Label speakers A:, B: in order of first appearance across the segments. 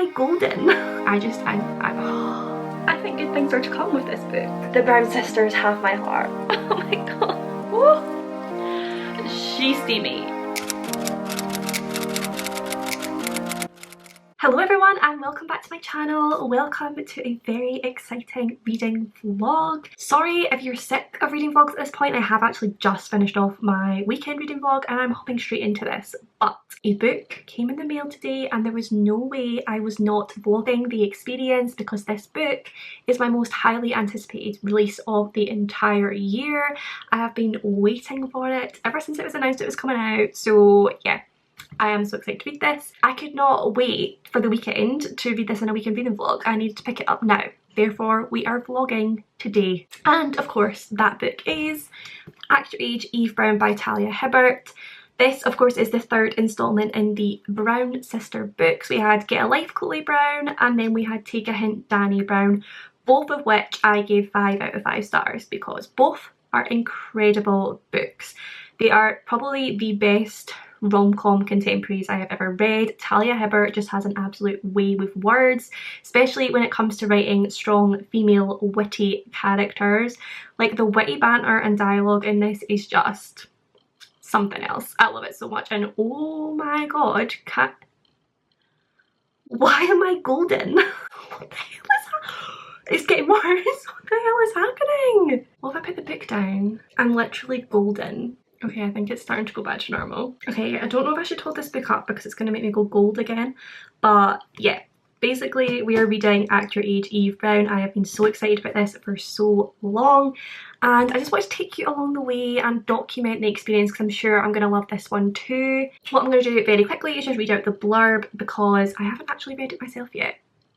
A: I golden? I think good things are to come with this book. The Brown sisters have my heart. Oh my god. Woo. She's steamy. Hello everyone and welcome back to my channel. Welcome to a very exciting reading vlog. Sorry if you're sick of reading vlogs at this point. I have actually just finished off my weekend reading vlog and I'm hopping straight into this. But a book came in the mail today and there was no way I was not vlogging the experience because this book is my most highly anticipated release of the entire year. I have been waiting for it ever since it was announced it was coming out, so yeah. I am so excited to read this. I could not wait for the weekend to read this in a weekend reading vlog. I needed to pick it up now. Therefore, we are vlogging today. And of course, that book is Act Your Age, Eve Brown by Talia Hibbert. This, of course, is the third instalment in the Brown sister books. We had Get a Life, Chloe Brown, and then we had Take a Hint, Dani Brown, both of which I gave 5 out of 5 stars because both are incredible books. They are probably the best rom-com contemporaries I have ever read. Talia Hibbert just has an absolute way with words, especially when it comes to writing strong female witty characters. Like the witty banter and dialogue in this is just something else. I love it so much. And oh my god, why am I golden? What the hell is that? It's getting worse. What the hell is happening? What if I put the book down? I'm literally golden. Okay, I think it's starting to go back to normal. Okay, I don't know if I should hold this book up because it's going to make me go gold again. But yeah, basically we are reading Act Your Age, Eve Brown. I have been so excited about this for so long. And I just want to take you along the way and document the experience because I'm sure I'm going to love this one too. What I'm going to do very quickly is just read out the blurb because I haven't actually read it myself yet.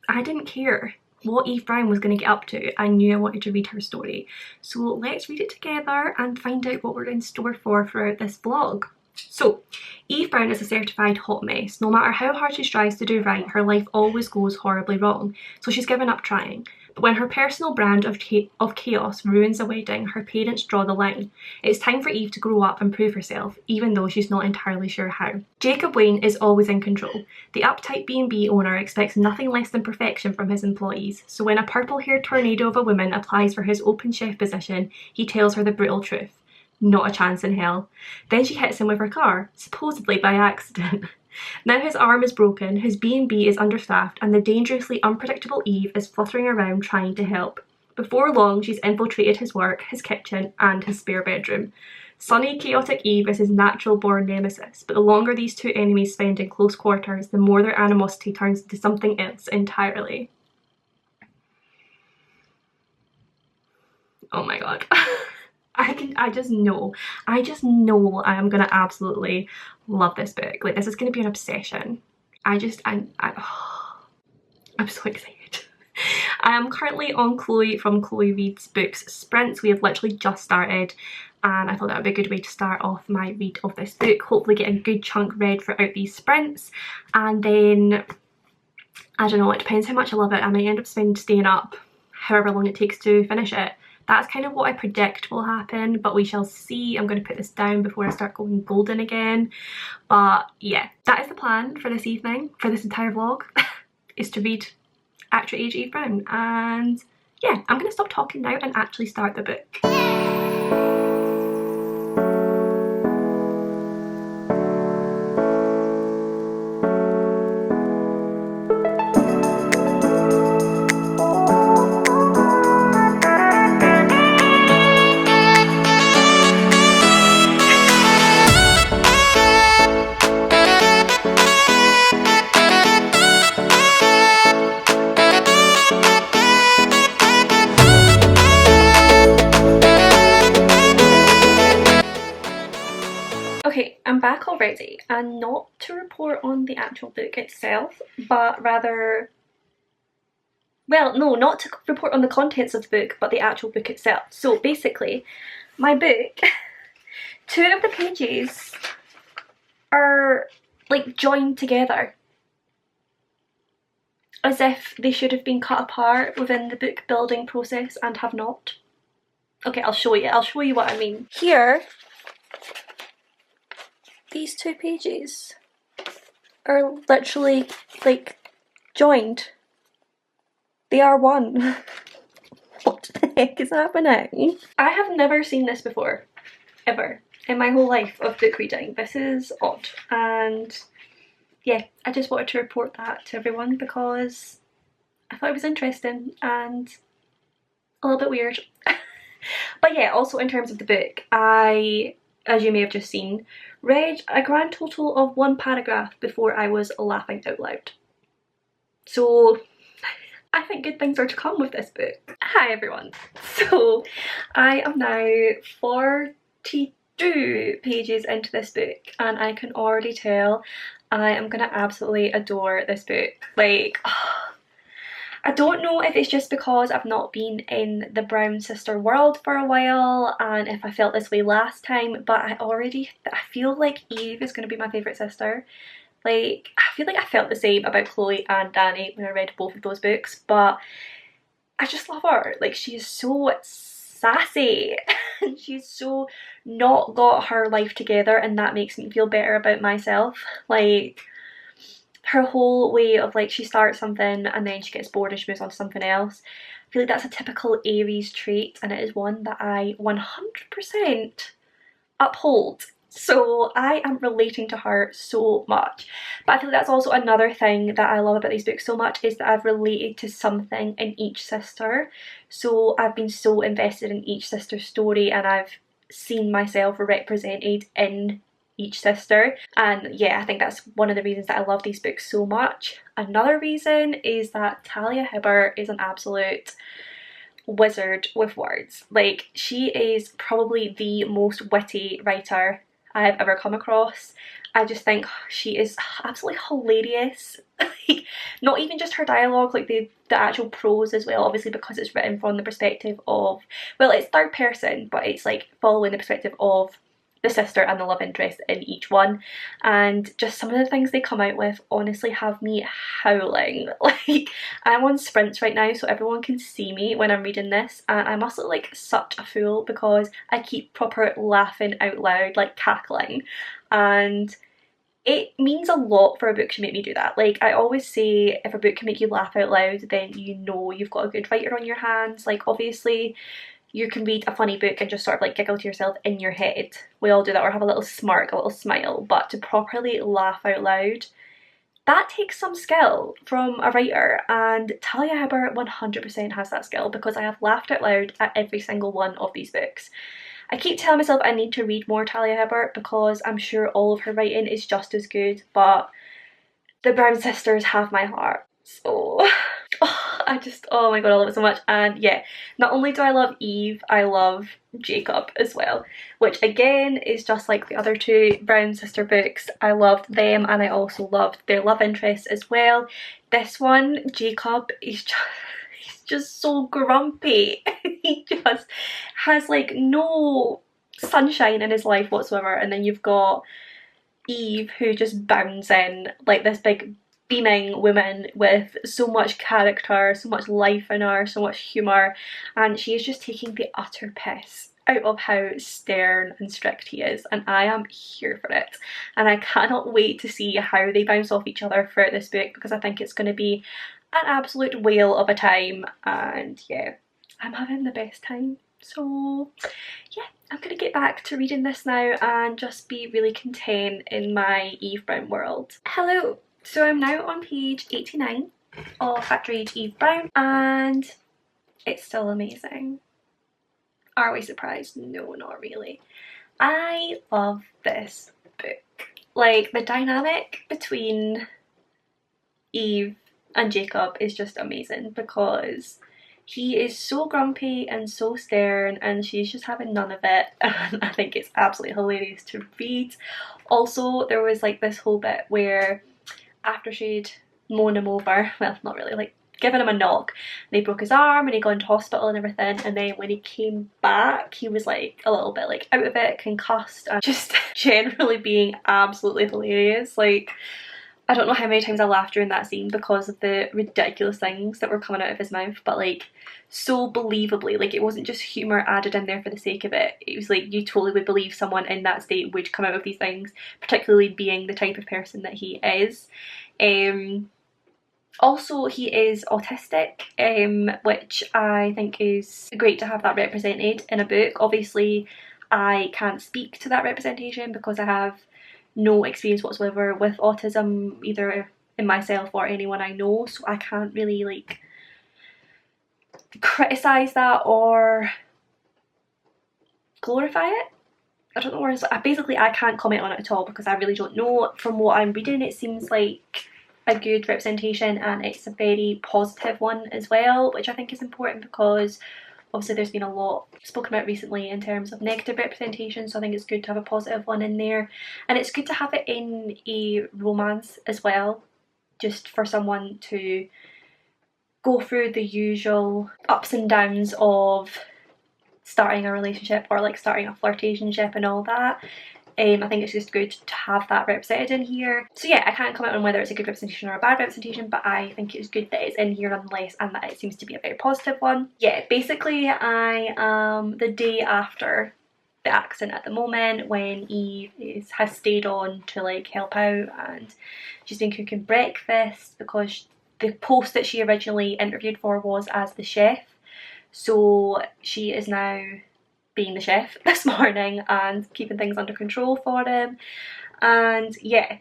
A: I didn't care what Eve Brown was going to get up to. I knew I wanted to read her story. So let's read it together and find out what we're in store for throughout this vlog. So, Eve Brown is a certified hot mess. No matter how hard she strives to do right, her life always goes horribly wrong. So she's given up trying. But when her personal brand of chaos ruins a wedding, her parents draw the line. It's time for Eve to grow up and prove herself, even though she's not entirely sure how. Jacob Wayne is always in control. The uptight B&B owner expects nothing less than perfection from his employees, so when a purple-haired tornado of a woman applies for his open chef position, he tells her the brutal truth. Not a chance in hell. Then she hits him with her car, supposedly by accident. Now his arm is broken, his B&B is understaffed, and the dangerously unpredictable Eve is fluttering around trying to help. Before long, she's infiltrated his work, his kitchen, and his spare bedroom. Sunny, chaotic Eve is his natural-born nemesis, but the longer these two enemies spend in close quarters, the more their animosity turns into something else entirely. Oh my god. I just know I am gonna absolutely love this book. Like, this is gonna be an obsession. I'm so excited. I am currently on Chloe from Chloe Reads Books Sprints. We have literally just started and I thought that would be a good way to start off my read of this book. Hopefully get a good chunk read throughout these sprints, and then I don't know, it depends how much I love it. I might end up staying up however long it takes to finish it. That's kind of what I predict will happen, but we shall see. I'm going to put this down before I start going golden again. But yeah, that is the plan for this evening, for this entire vlog, is to read Act Your Age, Eve Brown. And yeah, I'm going to stop talking now and actually start the book. Okay, I'm back already, and not to report on the actual book itself, but rather, well, no, not to report on the contents of the book, but the actual book itself. So basically, my book, 2 of the pages are like joined together, as if they should have been cut apart within the book building process and have not. Okay, I'll show you what I mean. Here, these 2 pages are literally like joined. They are one. What the heck is happening? I have never seen this before, ever, in my whole life of book reading. This is odd, and yeah, I just wanted to report that to everyone because I thought it was interesting and a little bit weird. But yeah, also in terms of the book, I, as you may have just seen, read a grand total of 1 paragraph before I was laughing out loud. So I think good things are to come with this book. Hi everyone. So I am now 42 pages into this book and I can already tell I am gonna absolutely adore this book. Like, I don't know if it's just because I've not been in the Brown sister world for a while and if I felt this way last time, but I feel like Eve is going to be my favourite sister. Like, I feel like I felt the same about Chloe and Danny when I read both of those books, but I just love her. Like, she is so sassy and she's so not got her life together, and that makes me feel better about myself. Like, her whole way of, like, she starts something and then she gets bored and she moves on to something else. I feel like that's a typical Aries trait, and it is one that I 100% uphold. So I am relating to her so much. But I feel like that's also another thing that I love about these books so much, is that I've related to something in each sister. So I've been so invested in each sister's story and I've seen myself represented in each sister, and yeah, I think that's one of the reasons that I love these books so much. Another reason is that Talia Hibbert is an absolute wizard with words. Like, she is probably the most witty writer I've ever come across. I just think she is absolutely hilarious. Like, not even just her dialogue, like the actual prose as well, obviously, because it's written from the perspective of, well, it's third person, but it's like following the perspective of the sister and the love interest in each one, and just some of the things they come out with honestly have me howling. Like, I'm on sprints right now so everyone can see me when I'm reading this, and I must look like such a fool because I keep proper laughing out loud, like cackling, and it means a lot for a book to make me do that. Like, I always say, if a book can make you laugh out loud, then you know you've got a good writer on your hands. Like, obviously you can read a funny book and just sort of like giggle to yourself in your head. We all do that, or have a little smirk, a little smile, but to properly laugh out loud, that takes some skill from a writer, and Talia Hibbert 100% has that skill, because I have laughed out loud at every single one of these books. I keep telling myself I need to read more Talia Hibbert because I'm sure all of her writing is just as good, but the Brown sisters have my heart. So oh my god, I love it so much. And yeah, not only do I love Eve, I love Jacob as well, which again is just like the other two Brown sister books. I loved them and I also loved their love interests as well. This one, Jacob, he's just so grumpy. He just has like no sunshine in his life whatsoever, and then you've got Eve, who just bounds in like this big beaming woman with so much character, so much life in her, so much humour, and she is just taking the utter piss out of how stern and strict he is, and I am here for it, and I cannot wait to see how they bounce off each other throughout this book, because I think it's going to be an absolute whale of a time, and yeah, I'm having the best time. So yeah, I'm gonna get back to reading this now and just be really content in my Eve Brown world. Hello! So I'm now on page 89 of Factory Age Eve Brown, and it's still amazing. Are we surprised? No, not really. I love this book. Like, the dynamic between Eve and Jacob is just amazing, because he is so grumpy and so stern and she's just having none of it, and I think it's absolutely hilarious to read. Also, there was like this whole bit where after she'd mown him over, well, not really, like given him a knock, and he broke his arm and he got into hospital and everything, and then when he came back he was like a little bit like out of it, concussed, and just generally being absolutely hilarious. Like, I don't know how many times I laughed during that scene because of the ridiculous things that were coming out of his mouth, but like so believably. Like, it wasn't just humour added in there for the sake of it. It was like you totally would believe someone in that state would come out with these things, particularly being the type of person that he is. Also, he is autistic, which I think is great to have that represented in a book. Obviously, I can't speak to that representation because I have no experience whatsoever with autism, either in myself or anyone I know, so I can't really like criticise that or glorify it. I don't know where it's, basically I can't comment on it at all because I really don't know. From what I'm reading, it seems like a good representation and it's a very positive one as well, which I think is important because obviously there's been a lot spoken about recently in terms of negative representation, so I think it's good to have a positive one in there. And it's good to have it in a romance as well, just for someone to go through the usual ups and downs of starting a relationship or like starting a flirtationship and all that. I think it's just good to have that represented in here. So yeah, I can't comment on whether it's a good representation or a bad representation, but I think it's good that it's in here nonetheless and that it seems to be a very positive one. Yeah, basically I am the day after the accident at the moment when Eve has stayed on to like help out, and she's been cooking breakfast because the post that she originally interviewed for was as the chef. So she is now being the chef this morning and keeping things under control for him. And yeah,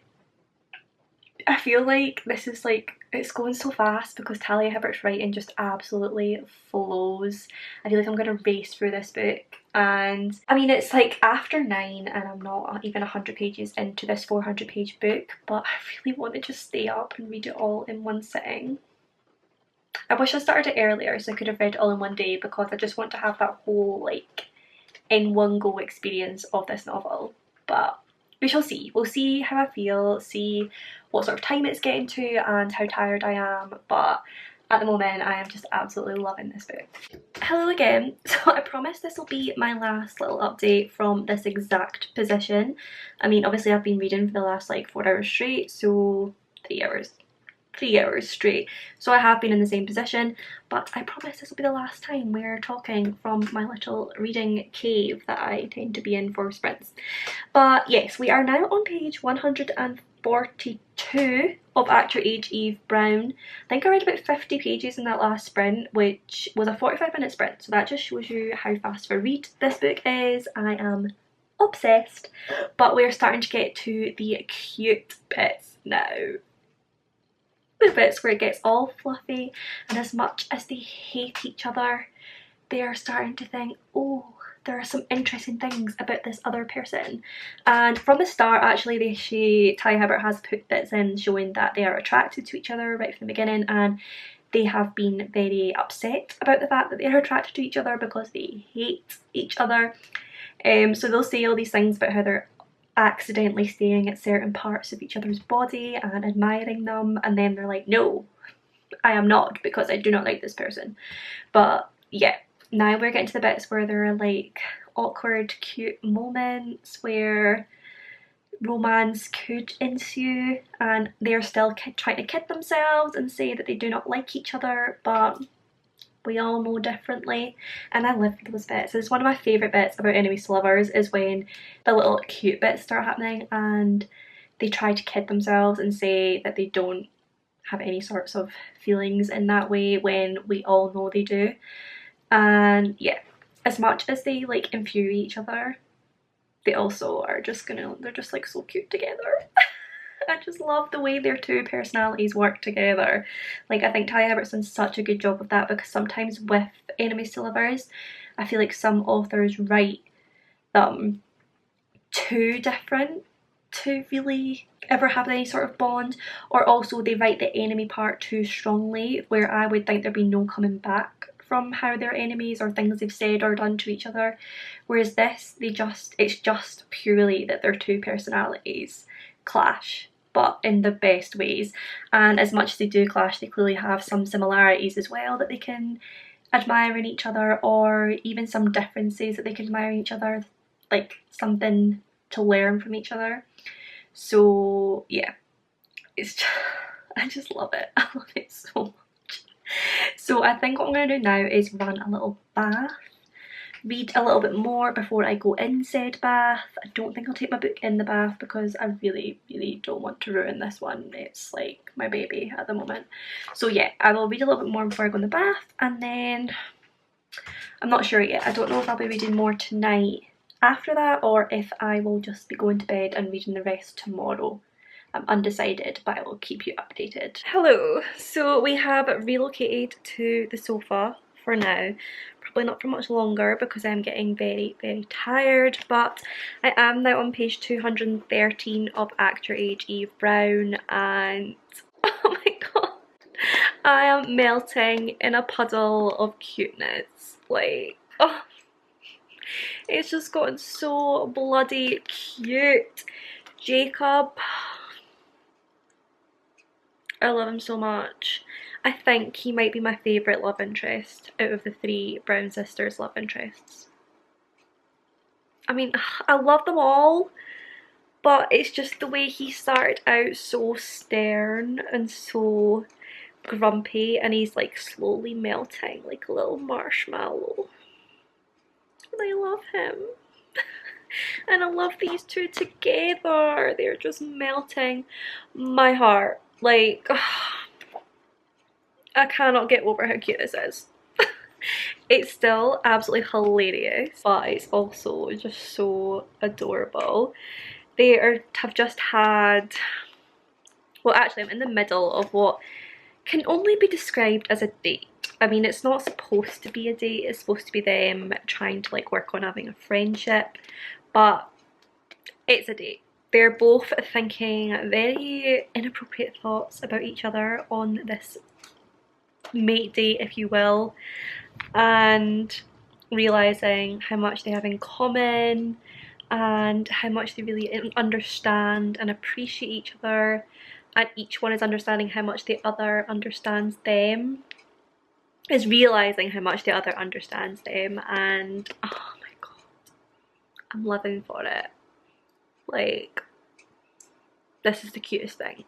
A: I feel like this is like, it's going so fast because Talia Hibbert's writing just absolutely flows. I feel like I'm going to race through this book, and I mean it's like after 9 and I'm not even 100 pages into this 400-page book, but I really want to just stay up and read it all in one sitting. I wish I started it earlier so I could have read it all in one day because I just want to have that whole like in one go experience of this novel, but we shall see. We'll see how I feel, see what sort of time it's getting to and how tired I am, but at the moment I am just absolutely loving this book. Hello again. So I promise this will be my last little update from this exact position. I mean obviously I've been reading for the last like 4 hours straight, so 3 hours. 3 hours straight, so I have been in the same position, but I promise this will be the last time we're talking from my little reading cave that I tend to be in for sprints. But yes, we are now on page 142 of Act Your Age, Eve Brown. I think I read about 50 pages in that last sprint, which was a 45-minute sprint, so that just shows you how fast of a read this book is. I am obsessed, but we're starting to get to the cute bits now. The bits where it gets all fluffy, and as much as they hate each other, they are starting to think, oh, there are some interesting things about this other person. And from the start actually Talia Hibbert has put bits in showing that they are attracted to each other right from the beginning, and they have been very upset about the fact that they are attracted to each other because they hate each other. So they'll say all these things about how they're accidentally staring at certain parts of each other's body and admiring them, and then they're like, no, I am not, because I do not like this person. But yeah, now we're getting to the bits where there are like awkward cute moments where romance could ensue, and they're still trying to kid themselves and say that they do not like each other, but we all know differently, and I live for those bits. It's one of my favourite bits about enemies to lovers is when the little cute bits start happening and they try to kid themselves and say that they don't have any sorts of feelings in that way when we all know they do. And yeah, as much as they like infuriate each other, they also are just they're just like so cute together. I just love the way their two personalities work together. Like, I think Talia Hibbert's done such a good job of that, because sometimes with enemies to lovers, I feel like some authors write them too different to really ever have any sort of bond, or also they write the enemy part too strongly, where I would think there'd be no coming back from how they're enemies or things they've said or done to each other. Whereas this, it's just purely that their two personalities clash, but in the best ways. And as much as they do clash, they clearly have some similarities as well that they can admire in each other, or even some differences that they can admire in each other, like something to learn from each other. So yeah, it's just, I just love it. I love it so much. So I think what I'm going to do now is run a little bath read a little bit more before I go in said bath. I don't think I'll take my book in the bath because I really don't want to ruin this one. It's like my baby at the moment. So yeah, I will read a little bit more before I go in the bath, and then I'm not sure yet. I don't know if I'll be reading more tonight after that or if I will just be going to bed and reading the rest tomorrow. I'm undecided, but I will keep you updated. Hello, so we have relocated to the sofa for now. Probably not for much longer because I'm getting very tired, but I am now on page 213 of Act Your Age Eve Brown, and oh my god, I am melting in a puddle of cuteness. Like, oh, it's just gotten so bloody cute. Jacob, I love him so much. I think he might be my favourite love interest out of the three Brown sisters' love interests. I mean, I love them all, but it's just the way he started out so stern and so grumpy, and he's like slowly melting like a little marshmallow. And I love him. And I love these two together. They're just melting my heart. Like, I cannot get over how cute this is. It's still absolutely hilarious, but it's also just so adorable. Have just had, well actually I'm in the middle of what can only be described as a date. I mean, it's not supposed to be a date, it's supposed to be them trying to like work on having a friendship, but it's a date. They're both thinking very inappropriate thoughts about each other on this mate date, if you will, and realising how much they have in common and how much they really understand and appreciate each other, and each one is understanding how much the other understands them, is realising how much the other understands them, and oh my god, I'm living for it. Like, this is the cutest thing.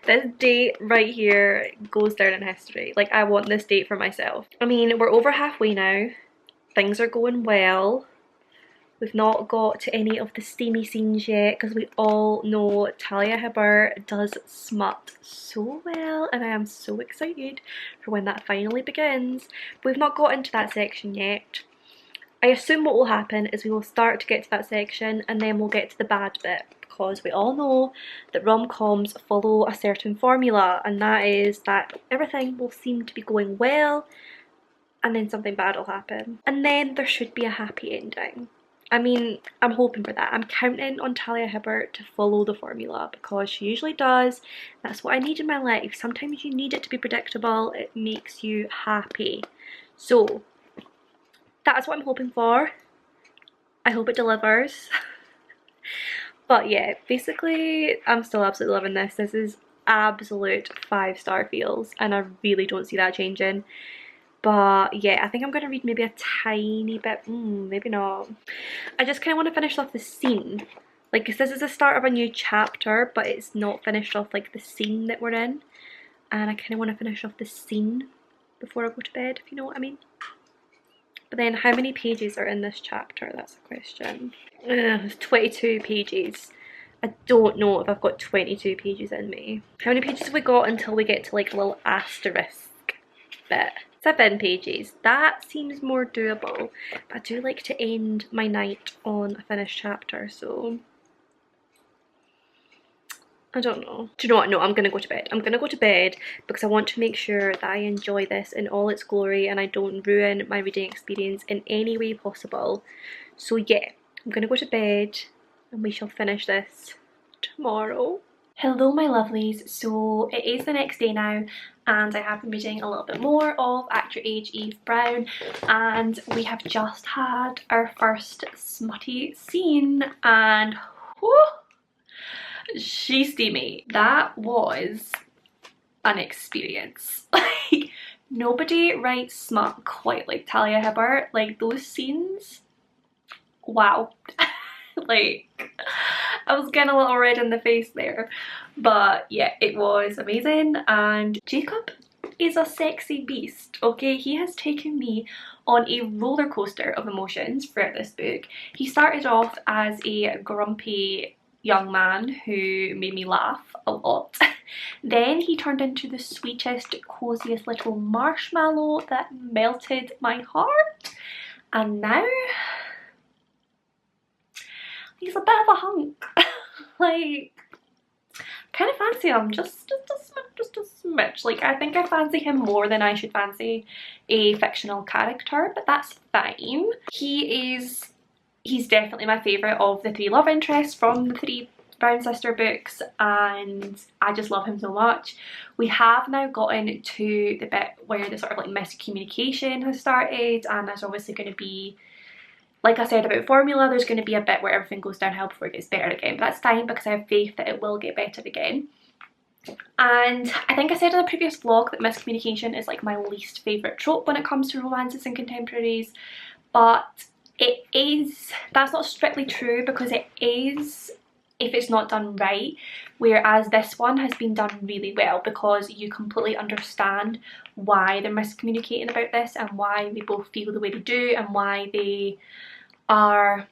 A: This date right here goes down in history. Like, I want this date for myself. I mean, we're over halfway now. Things are going well. We've not got to any of the steamy scenes yet because we all know Talia Hibbert does smut so well, and I am so excited for when that finally begins. We've not got into that section yet. I assume what will happen is we will start to get to that section and then we'll get to the bad bit, because we all know that rom-coms follow a certain formula, and that is that everything will seem to be going well and then something bad will happen. And then there should be a happy ending. I mean, I'm hoping for that. I'm counting on Talia Hibbert to follow the formula because she usually does. That's what I need in my life. Sometimes you need it to be predictable. It makes you happy. So that's what I'm hoping for. I hope it delivers. But yeah, basically I'm still absolutely loving this. This is absolute 5-star feels, and I really don't see that changing. But yeah, I think I'm going to read maybe a tiny bit, maybe not. I just kind of want to finish off the scene. Like, 'cause this is the start of a new chapter, but it's not finished off like the scene that we're in. And I kind of want to finish off the scene before I go to bed, if you know what I mean. But then how many pages are in this chapter? That's a question. There's 22 pages. I don't know if I've got 22 pages in me. How many pages have we got until we get to like a little asterisk bit? 7 pages. That seems more doable. But I do like to end my night on a finished chapter, so I don't know. Do you know what? No, I'm gonna go to bed. I'm gonna go to bed because I want to make sure that I enjoy this in all its glory and I don't ruin my reading experience in any way possible. So yeah, I'm gonna go to bed and we shall finish this tomorrow. Hello my lovelies, so it is the next day now and I have been reading a little bit more of Act Your Age Eve Brown, and we have just had our first smutty scene, and whew, she's steamy. That was an experience. Like, nobody writes smut quite like Talia Hibbert. Like, those scenes, wow. Like, I was getting a little red in the face there, but yeah, it was amazing. And Jacob is a sexy beast, okay? He has taken me on a roller coaster of emotions throughout this book. He started off as a grumpy young man who made me laugh a lot. Then he turned into the sweetest, coziest little marshmallow that melted my heart. And now he's a bit of a hunk. Like, kind of fancy him, just a smidge. Like, I think I fancy him more than I should fancy a fictional character, but that's fine. He's definitely my favourite of the three love interests from the three Brown Sister books, and I just love him so much. We have now gotten to the bit where the sort of like miscommunication has started, and there's obviously going to be, like I said about formula, there's going to be a bit where everything goes downhill before it gets better again, but that's fine because I have faith that it will get better again. And I think I said in a previous vlog that miscommunication is like my least favourite trope when it comes to romances and contemporaries, but it is, that's not strictly true because it is if it's not done right, whereas this one has been done really well because you completely understand why they're miscommunicating about this and why they both feel the way they do and why they are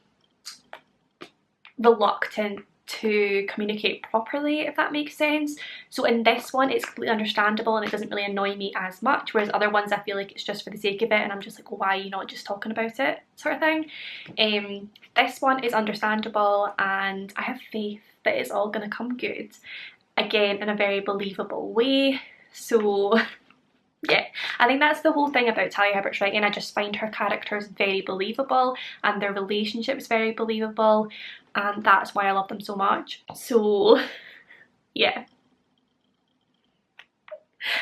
A: reluctant to communicate properly, if that makes sense. So in this one it's completely understandable and it doesn't really annoy me as much, whereas other ones I feel like it's just for the sake of it and I'm just like, well, why are you not just talking about it, sort of thing. This one is understandable and I have faith that it's all gonna come good, again in a very believable way. So yeah, I think that's the whole thing about Talia Hibbert's writing. I just find her characters very believable and their relationships very believable, and that's why I love them so much. So yeah,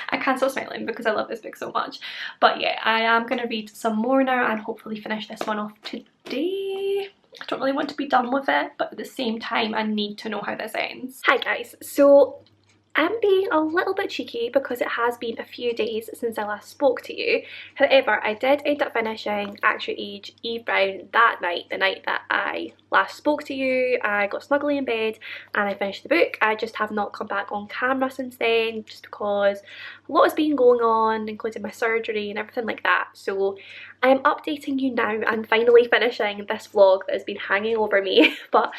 A: I can't stop smiling because I love this book so much. But yeah, I am going to read some more now and hopefully finish this one off today. I don't really want to be done with it, but at the same time I need to know how this ends. Hi guys, so I'm being a little bit cheeky because it has been a few days since I last spoke to you. However, I did end up finishing Act Your Age, Eve Brown that night, the night that I last spoke to you. I got snuggly in bed and I finished the book. I just have not come back on camera since then just because a lot has been going on, including my surgery and everything like that. So I am updating you now and finally finishing this vlog that has been hanging over me. But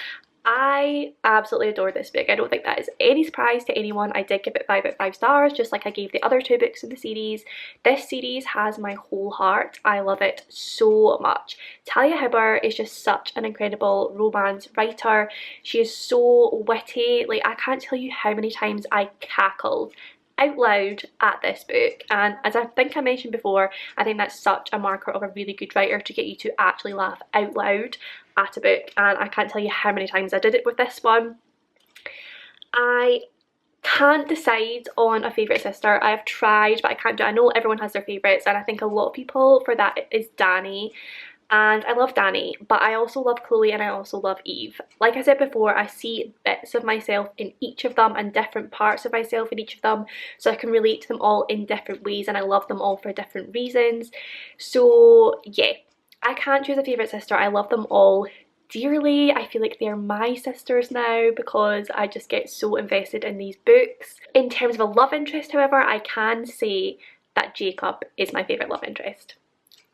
A: I absolutely adore this book. I don't think that is any surprise to anyone. I did give it 5 out of 5 stars, just like I gave the other 2 books in the series. This series has my whole heart. I love it so much. Talia Hibbert is just such an incredible romance writer. She is so witty. Like, I can't tell you how many times I cackled out loud at this book, and as I think I mentioned before, I think that's such a marker of a really good writer, to get you to actually laugh out loud at a book, and I can't tell you how many times I did it with this one. I can't decide on a favourite sister. I've tried, but I can't do it. I know everyone has their favourites, and I think a lot of people for that is Dani. And I love Dani, but I also love Chloe and I also love Eve. Like I said before, I see bits of myself in each of them and different parts of myself in each of them, so I can relate to them all in different ways and I love them all for different reasons. So yeah, I can't choose a favourite sister. I love them all dearly. I feel like they're my sisters now because I just get so invested in these books. In terms of a love interest, however, I can say that Jacob is my favourite love interest.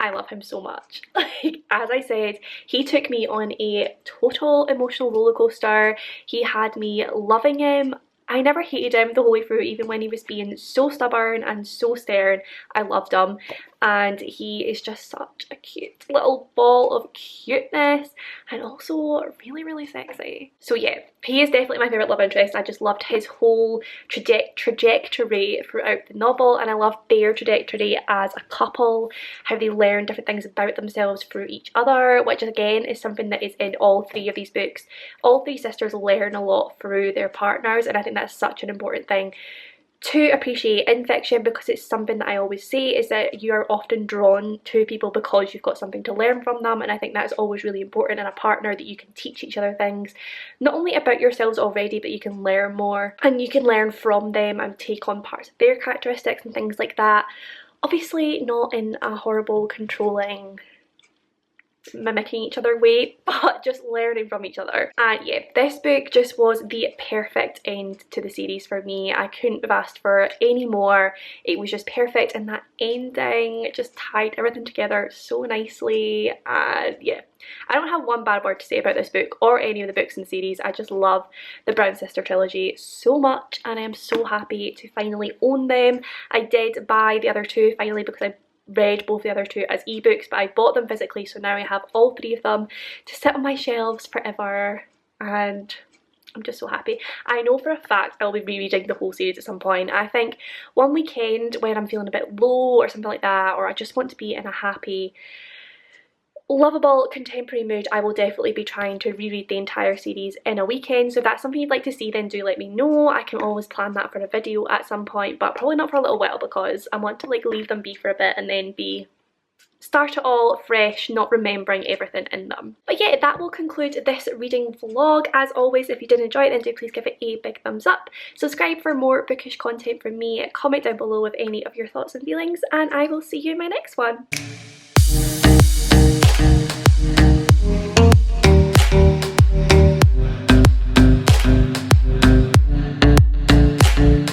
A: I love him so much. Like, as I said, he took me on a total emotional roller coaster. He had me loving him. I never hated him the whole way through, even when he was being so stubborn and so stern. I loved him, and he is just such a cute little ball of cuteness and also really, really sexy. So yeah, he is definitely my favourite love interest. I just loved his whole trajectory throughout the novel, and I love their trajectory as a couple, how they learn different things about themselves through each other, which again is something that is in all 3 of these books. All 3 sisters learn a lot through their partners, and I think that's such an important thing to appreciate in fiction, because it's something that I always say is that you are often drawn to people because you've got something to learn from them, and I think that's always really important in a partner, that you can teach each other things not only about yourselves already, but you can learn more and you can learn from them and take on parts of their characteristics and things like that. Obviously not in a horrible, controlling, mimicking each other way, but just learning from each other. And yeah, this book just was the perfect end to the series for me. I couldn't have asked for any more. It was just perfect, and that ending just tied everything together so nicely. And yeah, I don't have one bad word to say about this book or any of the books in the series. I just love the Brown Sister trilogy so much, and I am so happy to finally own them. I did buy the other two finally because I read both the other two as ebooks, but I bought them physically, so now I have all three of them to sit on my shelves forever, and I'm just so happy. I know for a fact I'll be rereading the whole series at some point. I think one weekend when I'm feeling a bit low or something like that, or I just want to be in a happy, lovable contemporary mood, I will definitely be trying to reread the entire series in a weekend. So if that's something you'd like to see, then do let me know. I can always plan that for a video at some point, but probably not for a little while because I want to like leave them be for a bit and then start it all fresh, not remembering everything in them. But yeah, that will conclude this reading vlog. As always, if you did enjoy it, then do please give it a big thumbs up. Subscribe for more bookish content from me. Comment down below with any of your thoughts and feelings, and I will see you in my next one.